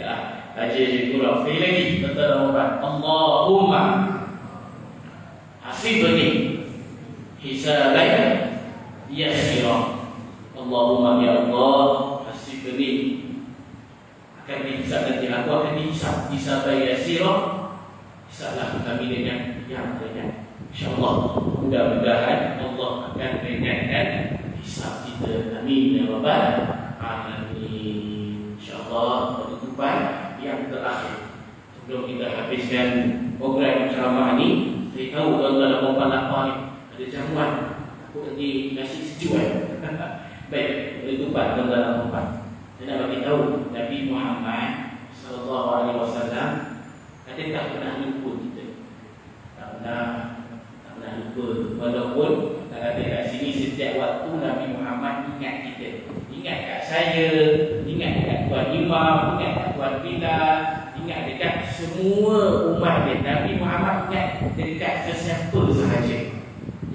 dah. Baca je kurang. Sekali lagi tuan-tuan dan puan. Allahumma hasibni hisaban yasira. Allahumma ya Allah hasibni, akan dihisab nanti, aku akan dihisab hisaban yasira. Hisablah kami dengan yang ringan. InsyaAllah, mudah-mudahan Allah akan ringankan hisab kita. Amin ya rabbal alamin. InsyaAllah penutupan yang terakhir sebelum kita habiskan program ceramah ini. Saya tahu tuan-tuan dan puan lapar ni, ada jamuan. Aku nanti nasi sejuk Baik, penutupan tuan-tuan dan puan. Saya nak bagi tahu Nabi Muhammad sallallahu alaihi wasallam adakah pernah lupa kita? Tak pernah lupa. Walaupun kata kat sini setiap waktu Nabi Muhammad ingat kita. Ingat kat saya, ingat kat Tuan Imam, ingat kat Tuan Bilal, ingat dekat semua umat dia. Nabi Muhammad ingat dekat sesiapa sahaja.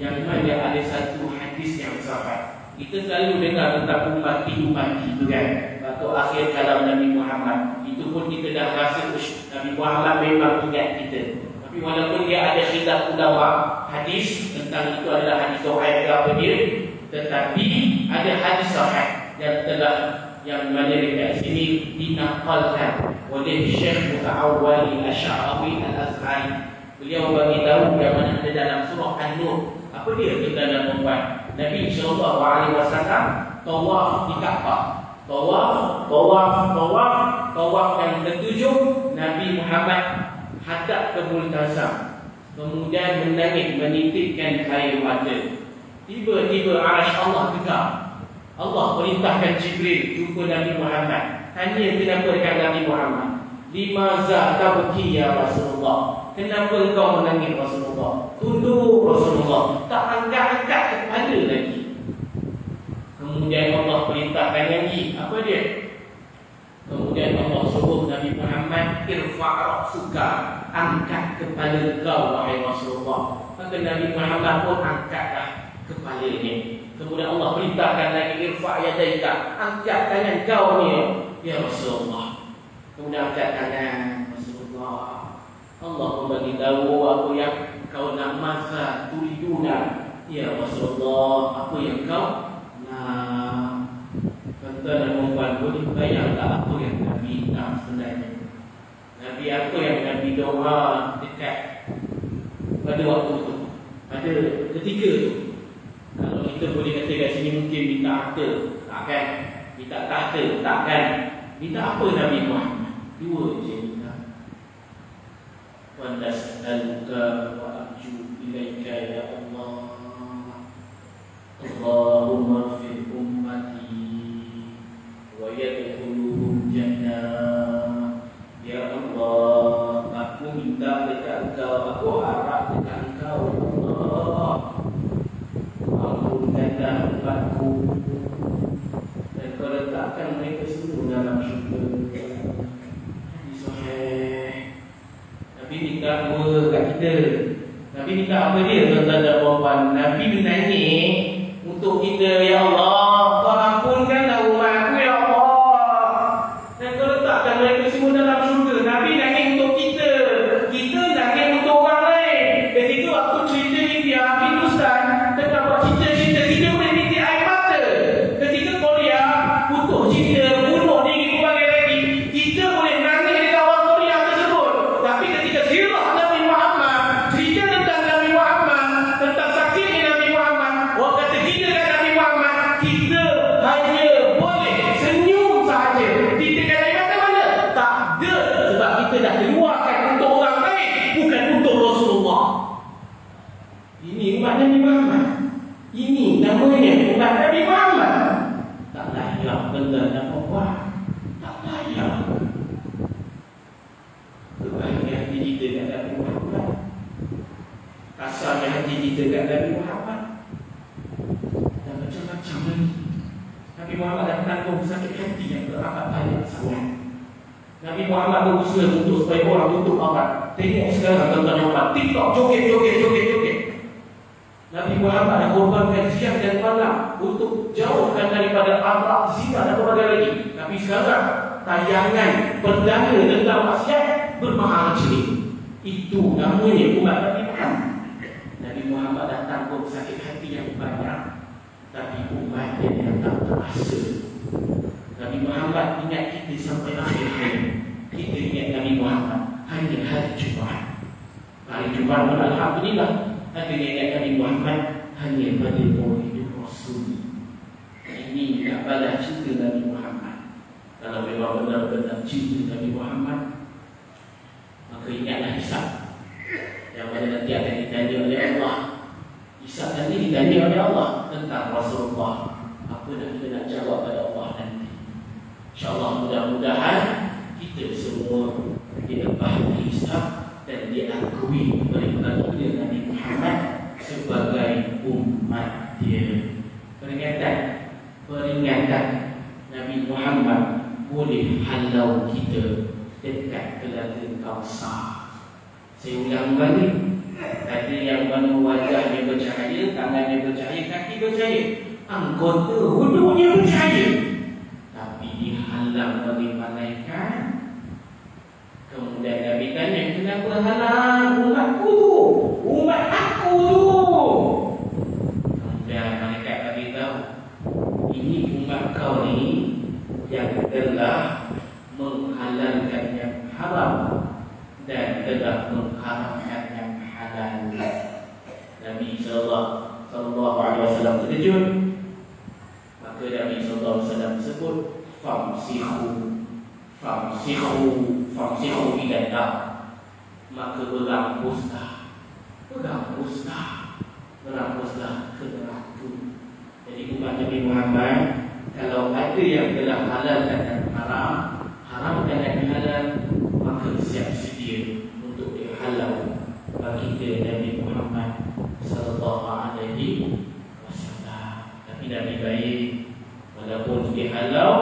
Yang mana ada satu hadis yang sahabat. Kita selalu dengar tentang umat-umat itu kan. Waktu akhir kalam Nabi Muhammad, itu pun kita dah rasa Nabi Muhammad memang ingat kita. Tapi walaupun dia ada khilaf ulama hadis tentang itu adalah hadis dhaif ke apa dia, tetapi ada hadis sahih yang mana dekat sini dinaqalkan oleh Syekh Muta'awwali Asy'ari Al-Azhari. Beliau bagi tahu yang mana ada dalam surah An-Nur. Apa dia dalam perempuan? Nabi sallallahu alaihi wasallam tawaf di Kaabah. Tawaf yang ketujuh, Nabi Muhammad hadap ke Multazam, kemudian menangis menitikkan air mata. Tiba-tiba arasy Allah tegak. Allah perintahkan Jibril jumpa Nabi Muhammad. Tanya kenapa dekat Nabi Muhammad. Limaza tabki ya Rasulullah? Kenapa engkau menangis Rasulullah? Tunduk Rasulullah, tak angkat-angkat kepala lagi. Kemudian Allah perintahkan lagi. Apa dia? Kemudian Allah suruh Nabi Muhammad, irfa' ra'suka, angkat kepala kau wahai Rasulullah. Maka Nabi Muhammad pun angkatlah kepalanya. Kemudian Allah perintahkan lagi, irfa' yadaika, angkat tangan kau ni ya Rasulullah. Kemudian angkat tangan Rasulullah. Allah membagi tahu apa yang kau nak, masa turiduna ya Rasulullah, apa yang kau nak. Tuan-tuan dan puan, boleh bayang tak apa yang Nabi nak sebenarnya? Nabi apa yang Nabi doa dekat pada waktu itu, pada ketika itu? Kalau kita boleh kata kat sini mungkin minta harta, takkan? Minta tahta, takkan? Minta apa Nabi Muhammad? Dua je minta. Wa nas'aluka wa arju ilaika ya Allah. Allahumma fi ummati wa yadkhuluhum jannah. Ya Allah, aku minta dekat Engkau, aku harap dekat Engkau Allah. Ampunkanlah umatku dan Kau letakkan mereka semua dalam syurga. Hadis sahih. Nabi minta dua kat kita. Nabi minta apa dia tuan-tuan dan puan? Nabi menangis untuk kita, ya Allah, Kau ampunkanlah umatku ya Allah, dan Kau letakkan mereka semua dalam syurga. Nabi nangis untuk kita, kita nangis untuk orang lain. Ketika waktu cerita ni dia Habib Ustaz tengah buat cerita-cerita Nabi Muhammad datang pun sakit hati yang teramat banyak sangat. Nabi Muhammad berusaha untuk supaya orang tutup aurat. Tengok sekarang tuan-tuan Muhammad, TikTok joget. Nabi Muhammad dah korbankan siang dan malam untuk jauhkan daripada aurat, zina dan berbagai lagi. Tapi sekarang tayangan perdana tentang maksiat bermahal macam ni. Itu namanya umat Nabi Muhammad. Nabi Muhammad datang pun sakit hati yang banyak, tapi umat yang tak terasa. Nabi Muhammad ingat kita sampai akhir hayat. Kita ingat Nabi Muhammad hanya hari Jumaat. Hari Jumaat pun alhamdulillah, tapi ingat Nabi Muhammad hanya pada Maulid Rasul. Ini tak balas cinta Nabi Muhammad. Kalau memang benar-benar cinta Nabi Muhammad, maka ingatlah hisab yang mana nanti akan ditanya oleh Allah. Hisab nanti ditanya oleh Allah tentang Rasulullah. Apa nak kita nak jawab pada Allah nanti. InsyaAllah mudah-mudahan kita semua dilepas hisab dan diakui oleh baginda Nabi Muhammad sebagai umat dia. Peringatan Nabi Muhammad boleh halau kita dekat Telaga Kausar. Saya ulang balik. Ada yang mana wajahnya bercahaya, tangannya bercahaya, kaki bercahaya, anggota wuduknya bercahaya, tapi dihalang oleh malaikat. Kemudian Nabi tanya, kenapa halang umatku tu? Umat aku tu. Kemudian malaikat bagi tahu, ini umat kau ni yang telah menghalalkan yang haram dan telah mengharamkan yang halal. Nabi sallallahu alaihi wasallam terkejut. Maka Nabi sallallahu alaihi wasallam sebut famsihu ila nar. Maka berangkuslah ke neraka. Jadi umat Nabi Muhammad, kalau ada yang telah halalkan dan haramkan yang halal, maka siap sedia untuk dihalau baginda Nabi Muhammad sallallahu alaihi wasallam. Tapi Nabi baik, walaupun dihalau,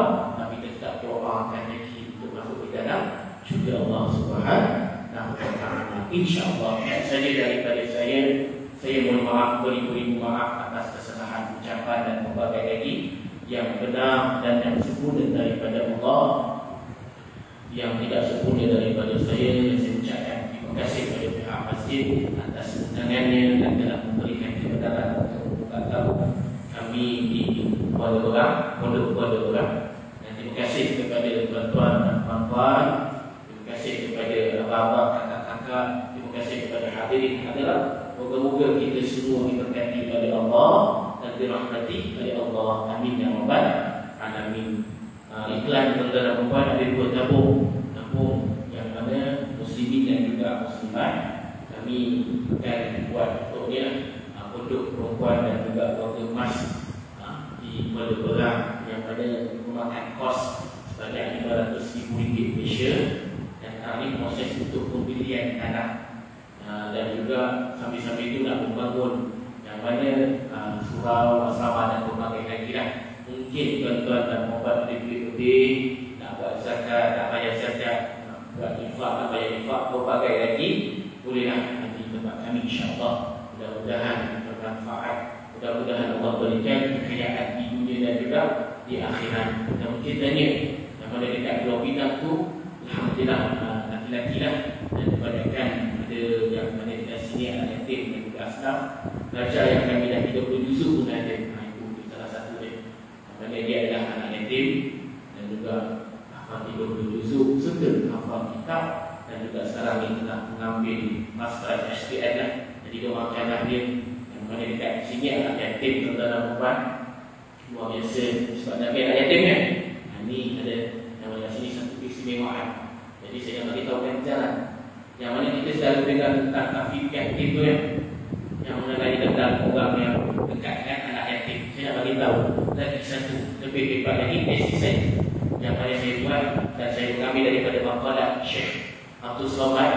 Nabi tetap doakan lagi untuk masuk di dalam syurga Allah Subhanahu wa taala. Insya-Allah saja daripada saya mohon maaf, beribu-ribu maaf atas kesalahan ucapan dan berbagai lagi. Yang benar dan yang sempurna daripada Allah, yang tidak sempurna daripada saya ucapkan terima kasih kepada pihak masjid atas undangannya dan telah memberikan kebenaran untuk membuka kami di Kuala Berang, Pondok Kuala Berang. Dan terima kasih kepada tuan-tuan dan puan-puan, terima kasih kepada abang-abang, kakak-kakak, terima kasih kepada hadirin hadirat. Moga-moga kita semua diberkati oleh Allah dan dirahmati oleh Allah. Amin ya rabbal alamin. Iklan tuan-tuan dan puan-puan ada 2 tabung yang mana muslimin dan juga muslimat. Kami akan buat untuknya pondok perempuan dan juga keluarga emas di Kuala Berang, yang mana memakan kos sebanyak RM500,000 Malaysia. Dan hari ini proses untuk pembelian tanah, dan juga sambil-sambil itu nak membangun yang mana surau, asrama dan berbagai lagi lah. Mungkin tuan-tuan dan puan-puan ada duit lebih, nak buat zakat, nak bayar zakat, nak buat infak, nak bayar infak, berbagai lagi, bolehlah nanti tempat kami insya-Allah. Mudah-mudahan bermanfaat, mudah-mudahan Allah berikan kekayaan di dunia dan juga di akhirat. Dan mungkin tanya, yang mana dekat Pulau Pinang tu, alhamdulillah laki-laki lah, dan kebanyakan ada yang mana dekat sini anak yatim dan juga asnaf. Belajar yang kami dah 30 juzuk pun ada. Itu salah satu dia. Mana dia adalah anak yatim dan juga hafal 30 juzuk serta hafal kitab, dan juga sekarang ni tengah mengambil master SPM lah. Jadi dia makanlah dia yang mana dekat sini anak yatim tuan-tuan dan puan, luar biasa sebab Nabi anak yatim kan. Ini ada yang mana sini satu keistimewaan. Jadi saya nak bagi tahu kan jalan yang mana kita selalu dengar tentang kafir yatim tu kan, yang mana lagi tentang orang yang dekat dengan anak yatim. Saya nak bagi tahu lagi satu lebih hebat lagi tesis yang mana saya buat dan saya mengambil daripada maqalah Syekh Abdul Somad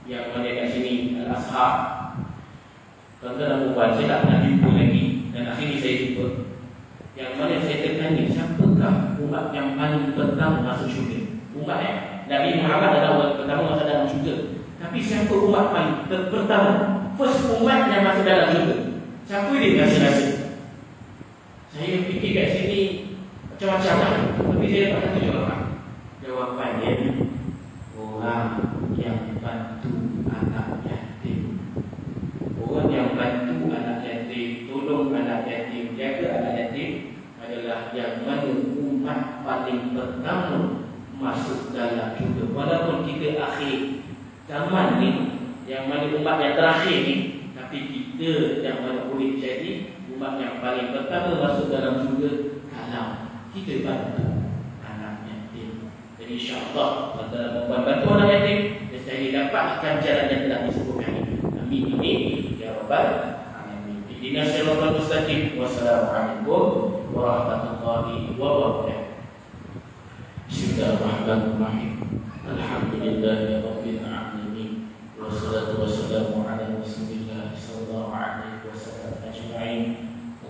yang mana kat sini Al-Azhar. Tuan-tuan dan puan, saya tak pernah jumpa lagi dan akhirnya saya jumpa, yang mana saya tertanya umat yang paling pertama masuk syurga. Umat Nabi Muhammad adalah umat pertama masuk dalam syurga. Tapi siapa umat paling pertama, first umat yang masuk dalam syurga? Siapa dia rasa-rasa? Saya fikir kat sini macam-macam lah. Tapi saya dapat satu jawapan. Jawapan dia ni, orang yang bantu anak yatim. Orang yang bantu anak yatim, tolong anak yatim, jaga anak yatim adalah yang mana umat paling pertama masuk dalam syurga. Walaupun kita akhir zaman ni, yang mana umat yang terakhir ni, tapi kita yang mana boleh jadi umat yang paling pertama masuk dalam syurga kalau kita bantu anak yatim. Jadi insya-Allah dalam membantu anak yatim mesti dapat ganjaran yang telah disebutkan. Amin ini ya rabbal alamin. Ihdinas siratal mustaqim. Wassalamualaikum warahmatullahi wabarakatuh. Bismillahirrahmanirrahim. Alhamdulillahirabbil alamin. Wassalatu wassalamu ala Rasulillah sallallahu alaihi wasallam ajma'in.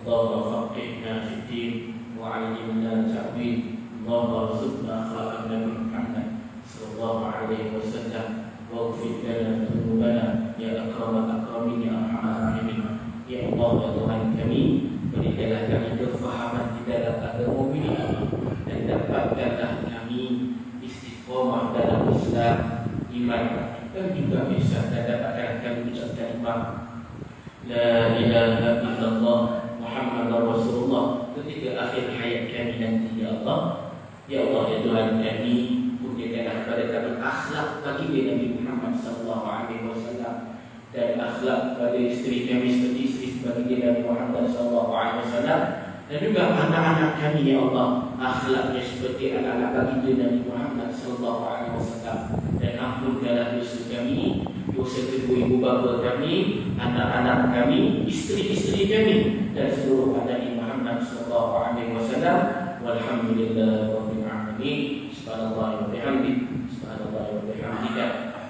Allahumma faqihna fid din wa 'allimna ta'wil. Allahumma rzuqna akhlaqan Nabi Muhammad sallallahu alaihi wasallam waghfir lana dhunubana ya akramal akramin ya arhamar rahimin. Ya Allah ya Tuhan kami, berikanlah kami kefahaman di dalam agama ini dan dapatkanlah kami istiqomah dalam Islam, iman dan juga bisa dan dapatkan kami ucapkan iman La ilaha illallah Muhammadur Rasulullah ketika akhir hayat kami nanti. Ya Allah, ya Allah ya Tuhan kami, berikanlah kepada kami akhlak bagi Nabi Muhammad sallallahu alaihi wasallam dan akhlak pada isteri kami seperti isteri bagi Nabi Muhammad sallallahu alaihi wasallam, dan juga anak-anak kami ya Allah akhlaknya seperti anak-anak bagi Nabi Muhammad sallallahu alaihi wasallam, dan ampunkanlah dosa kami, dosa kedua ibu bapa kami, anak-anak kami, isteri-isteri kami dan seluruh Nabi Muhammad sallallahu alaihi wasallam. Walhamdulillahirabbil alamin. Subhanallahi wa bihamdihi, subhanallahi wa bihamdika,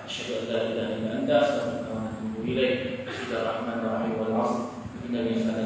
asyhadu an la ilaha illa anta, astaghfiruka wa atubu ilaik. Bismillahirrahmanirrahim. Wal 'ashr. Innal insana